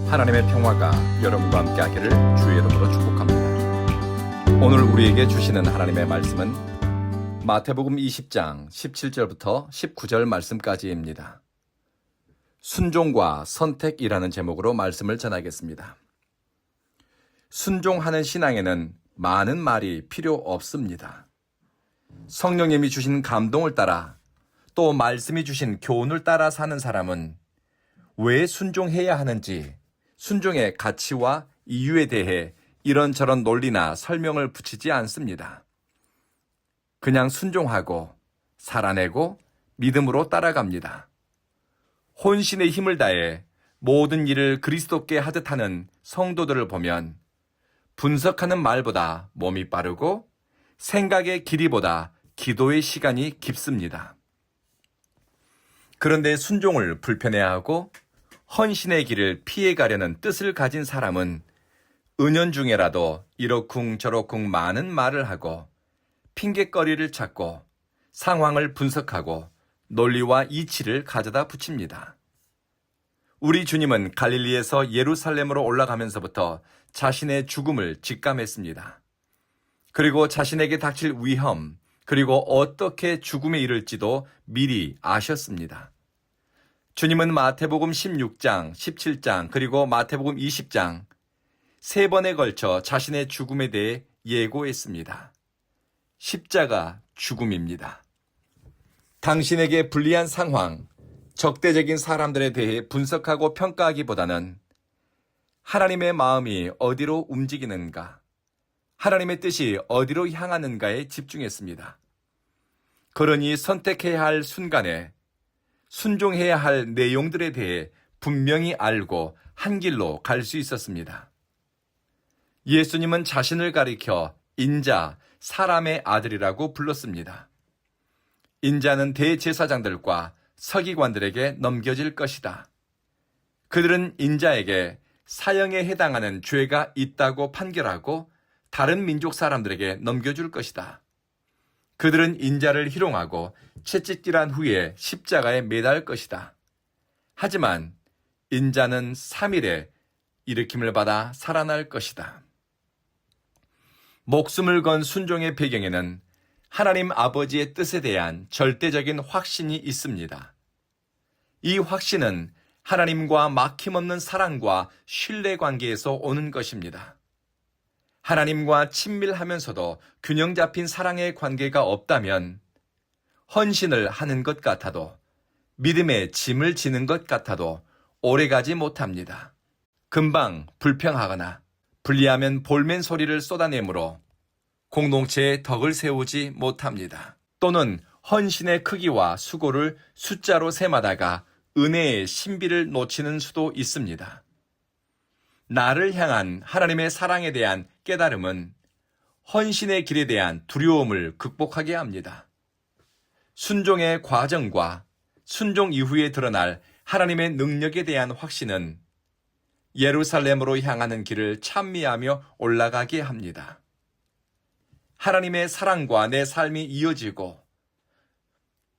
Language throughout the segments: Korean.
하나님의 평화가 여러분과 함께 하기를 주의 이름으로 축복합니다. 오늘 우리에게 주시는 하나님의 말씀은 마태복음 20장 17절부터 19절 말씀까지입니다. 순종과 선택이라는 제목으로 말씀을 전하겠습니다. 순종하는 신앙에는 많은 말이 필요 없습니다. 성령님이 주신 감동을 따라 또 말씀이 주신 교훈을 따라 사는 사람은 왜 순종해야 하는지 순종의 가치와 이유에 대해 이런저런 논리나 설명을 붙이지 않습니다. 그냥 순종하고 살아내고 믿음으로 따라갑니다. 혼신의 힘을 다해 모든 일을 그리스도께 하듯 하는 성도들을 보면 분석하는 말보다 몸이 빠르고 생각의 길이보다 기도의 시간이 깊습니다. 그런데 순종을 불편해하고 헌신의 길을 피해가려는 뜻을 가진 사람은 은연중에라도 이러쿵저러쿵 많은 말을 하고 핑곗거리를 찾고 상황을 분석하고 논리와 이치를 가져다 붙입니다. 우리 주님은 갈릴리에서 예루살렘으로 올라가면서부터 자신의 죽음을 직감했습니다. 그리고 자신에게 닥칠 위험, 그리고 어떻게 죽음에 이를지도 미리 아셨습니다. 주님은 마태복음 16장, 17장, 그리고 마태복음 20장 세 번에 걸쳐 자신의 죽음에 대해 예고했습니다. 십자가 죽음입니다. 당신에게 불리한 상황, 적대적인 사람들에 대해 분석하고 평가하기보다는 하나님의 마음이 어디로 움직이는가, 하나님의 뜻이 어디로 향하는가에 집중했습니다. 그러니 선택해야 할 순간에 순종해야 할 내용들에 대해 분명히 알고 한 길로 갈 수 있었습니다. 예수님은 자신을 가리켜 인자, 사람의 아들이라고 불렀습니다. 인자는 대제사장들과 서기관들에게 넘겨질 것이다. 그들은 인자에게 사형에 해당하는 죄가 있다고 판결하고 다른 민족 사람들에게 넘겨줄 것이다. 그들은 인자를 희롱하고 채찍질한 후에 십자가에 매달 것이다. 하지만 인자는 3일에 일으킴을 받아 살아날 것이다. 목숨을 건 순종의 배경에는 하나님 아버지의 뜻에 대한 절대적인 확신이 있습니다. 이 확신은 하나님과 막힘없는 사랑과 신뢰 관계에서 오는 것입니다. 하나님과 친밀하면서도 균형 잡힌 사랑의 관계가 없다면 헌신을 하는 것 같아도 믿음의 짐을 지는 것 같아도 오래가지 못합니다. 금방 불평하거나 불리하면 볼멘 소리를 쏟아내므로 공동체에 덕을 세우지 못합니다. 또는 헌신의 크기와 수고를 숫자로 셈하다가 은혜의 신비를 놓치는 수도 있습니다. 나를 향한 하나님의 사랑에 대한 깨달음은 헌신의 길에 대한 두려움을 극복하게 합니다. 순종의 과정과 순종 이후에 드러날 하나님의 능력에 대한 확신은 예루살렘으로 향하는 길을 찬미하며 올라가게 합니다. 하나님의 사랑과 내 삶이 이어지고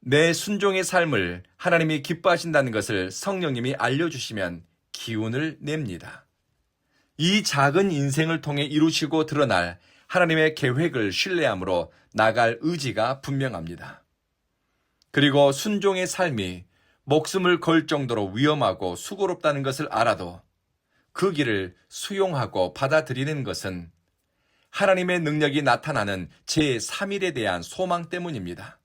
내 순종의 삶을 하나님이 기뻐하신다는 것을 성령님이 알려주시면 기운을 냅니다. 이 작은 인생을 통해 이루시고 드러날 하나님의 계획을 신뢰함으로 나갈 의지가 분명합니다. 그리고 순종의 삶이 목숨을 걸 정도로 위험하고 수고롭다는 것을 알아도 그 길을 수용하고 받아들이는 것은 하나님의 능력이 나타나는 제3일에 대한 소망 때문입니다.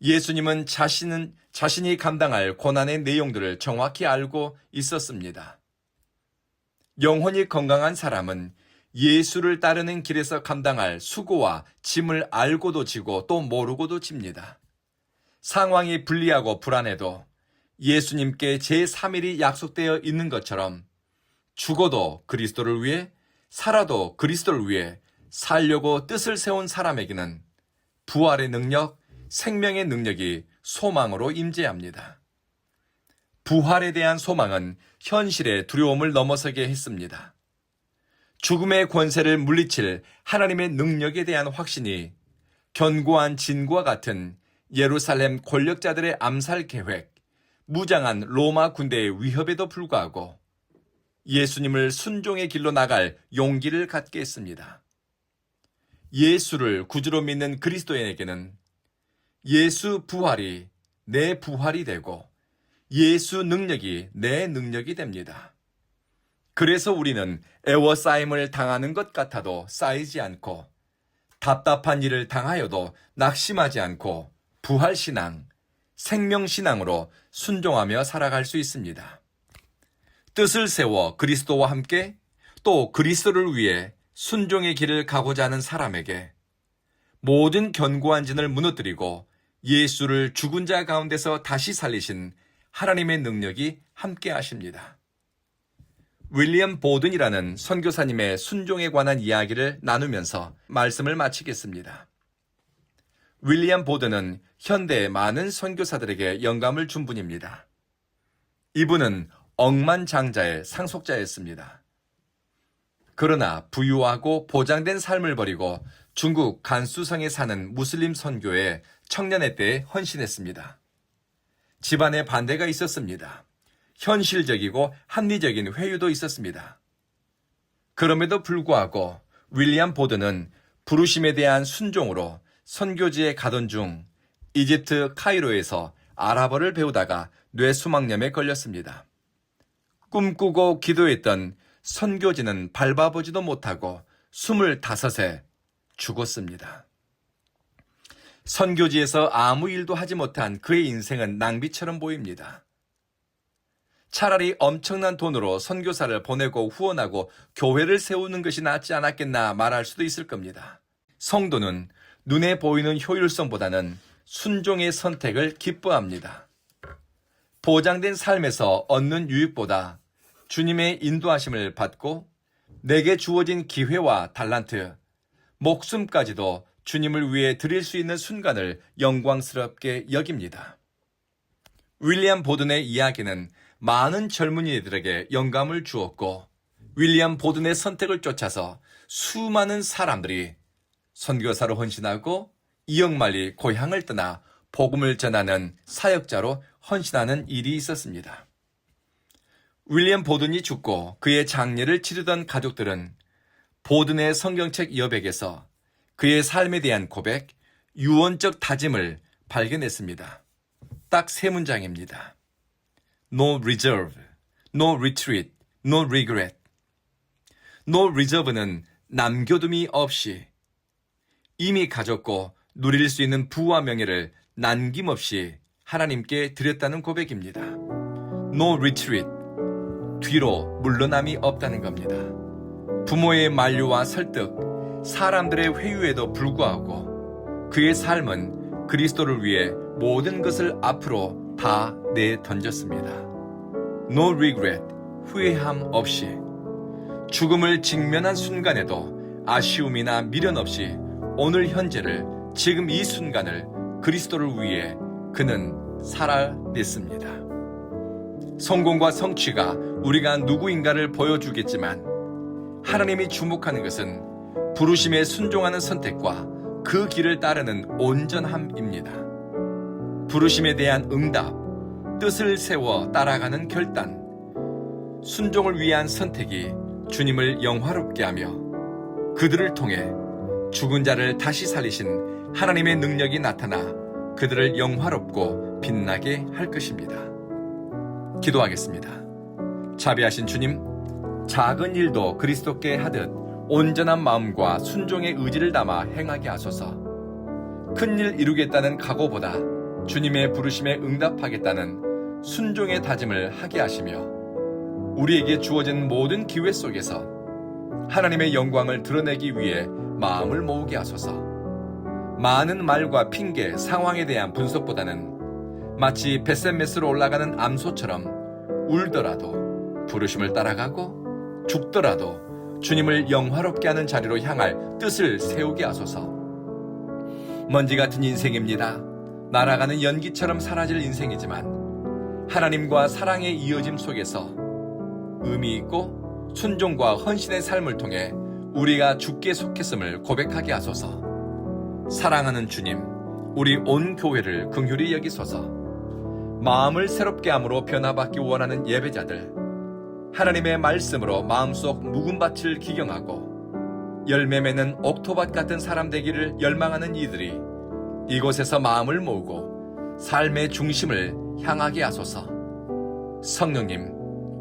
예수님은 자신이 감당할 고난의 내용들을 정확히 알고 있었습니다. 영혼이 건강한 사람은 예수를 따르는 길에서 감당할 수고와 짐을 알고도 지고 또 모르고도 집니다. 상황이 불리하고 불안해도 예수님께 제3일이 약속되어 있는 것처럼 죽어도 그리스도를 위해 살아도 그리스도를 위해 살려고 뜻을 세운 사람에게는 부활의 능력, 생명의 능력이 소망으로 임재합니다. 부활에 대한 소망은 현실의 두려움을 넘어서게 했습니다. 죽음의 권세를 물리칠 하나님의 능력에 대한 확신이 견고한 진과 같은 예루살렘 권력자들의 암살 계획, 무장한 로마 군대의 위협에도 불구하고 예수님을 순종의 길로 나갈 용기를 갖게 했습니다. 예수를 구주로 믿는 그리스도인에게는 예수 부활이 내 부활이 되고 예수 능력이 내 능력이 됩니다. 그래서 우리는 애워싸임을 당하는 것 같아도 쌓이지 않고 답답한 일을 당하여도 낙심하지 않고 부활신앙, 생명신앙으로 순종하며 살아갈 수 있습니다. 뜻을 세워 그리스도와 함께 또 그리스도를 위해 순종의 길을 가고자 하는 사람에게 모든 견고한 진을 무너뜨리고 예수를 죽은 자 가운데서 다시 살리신 하나님의 능력이 함께 하십니다. 윌리엄 보든이라는 선교사님의 순종에 관한 이야기를 나누면서 말씀을 마치겠습니다. 윌리엄 보든은 현대의 많은 선교사들에게 영감을 준 분입니다. 이분은 억만장자의 상속자였습니다. 그러나 부유하고 보장된 삶을 버리고 중국 간수성에 사는 무슬림 선교에 청년의 때에 헌신했습니다. 집안에 반대가 있었습니다. 현실적이고 합리적인 회유도 있었습니다. 그럼에도 불구하고 윌리엄 보든은 부르심에 대한 순종으로 선교지에 가던 중 이집트 카이로에서 아랍어를 배우다가 뇌수막염에 걸렸습니다. 꿈꾸고 기도했던 선교지는 밟아보지도 못하고 25세 죽었습니다. 선교지에서 아무 일도 하지 못한 그의 인생은 낭비처럼 보입니다. 차라리 엄청난 돈으로 선교사를 보내고 후원하고 교회를 세우는 것이 낫지 않았겠나 말할 수도 있을 겁니다. 성도는 눈에 보이는 효율성보다는 순종의 선택을 기뻐합니다. 보장된 삶에서 얻는 유익보다 주님의 인도하심을 받고 내게 주어진 기회와 달란트, 목숨까지도 주님을 위해 드릴 수 있는 순간을 영광스럽게 여깁니다. 윌리엄 보든의 이야기는 많은 젊은이들에게 영감을 주었고 윌리엄 보든의 선택을 쫓아서 수많은 사람들이 선교사로 헌신하고 이역만리 고향을 떠나 복음을 전하는 사역자로 헌신하는 일이 있었습니다. 윌리엄 보든이 죽고 그의 장례를 치르던 가족들은 보든의 성경책 여백에서 그의 삶에 대한 고백, 유언적 다짐을 발견했습니다. 딱 3문장입니다. No reserve, no retreat, no regret. No reserve는 남겨둠이 없이 이미 가졌고 누릴 수 있는 부와 명예를 남김없이 하나님께 드렸다는 고백입니다. No retreat, 뒤로 물러남이 없다는 겁니다. 부모의 만류와 설득, 사람들의 회유에도 불구하고 그의 삶은 그리스도를 위해 모든 것을 앞으로 다 내던졌습니다. No regret, 후회함 없이 죽음을 직면한 순간에도 아쉬움이나 미련 없이 오늘 현재를 지금 이 순간을 그리스도를 위해 그는 살아냈습니다. 성공과 성취가 우리가 누구인가를 보여주겠지만 하나님이 주목하는 것은 부르심에 순종하는 선택과 그 길을 따르는 온전함입니다. 부르심에 대한 응답, 뜻을 세워 따라가는 결단, 순종을 위한 선택이 주님을 영화롭게 하며 그들을 통해 죽은 자를 다시 살리신 하나님의 능력이 나타나 그들을 영화롭고 빛나게 할 것입니다. 기도하겠습니다. 자비하신 주님, 작은 일도 그리스도께 하듯 온전한 마음과 순종의 의지를 담아 행하게 하소서. 큰일 이루겠다는 각오보다 주님의 부르심에 응답하겠다는 순종의 다짐을 하게 하시며 우리에게 주어진 모든 기회 속에서 하나님의 영광을 드러내기 위해 마음을 모으게 하소서. 많은 말과 핑계, 상황에 대한 분석보다는 마치 벳셋메스로 올라가는 암소처럼 울더라도 부르심을 따라가고 죽더라도 주님을 영화롭게 하는 자리로 향할 뜻을 세우게 하소서. 먼지 같은 인생입니다. 날아가는 연기처럼 사라질 인생이지만 하나님과 사랑의 이어짐 속에서 의미 있고 순종과 헌신의 삶을 통해 우리가 주께 속했음을 고백하게 하소서. 사랑하는 주님, 우리 온 교회를 긍휼히 여기소서. 마음을 새롭게 함으로 변화받기 원하는 예배자들, 하나님의 말씀으로 마음속 묵은 밭을 기경하고 열매 맺는 옥토밭 같은 사람 되기를 열망하는 이들이 이곳에서 마음을 모으고 삶의 중심을 향하게 하소서. 성령님,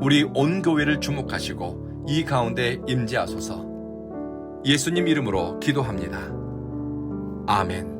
우리 온 교회를 주목하시고 이 가운데 임재하소서. 예수님 이름으로 기도합니다. 아멘.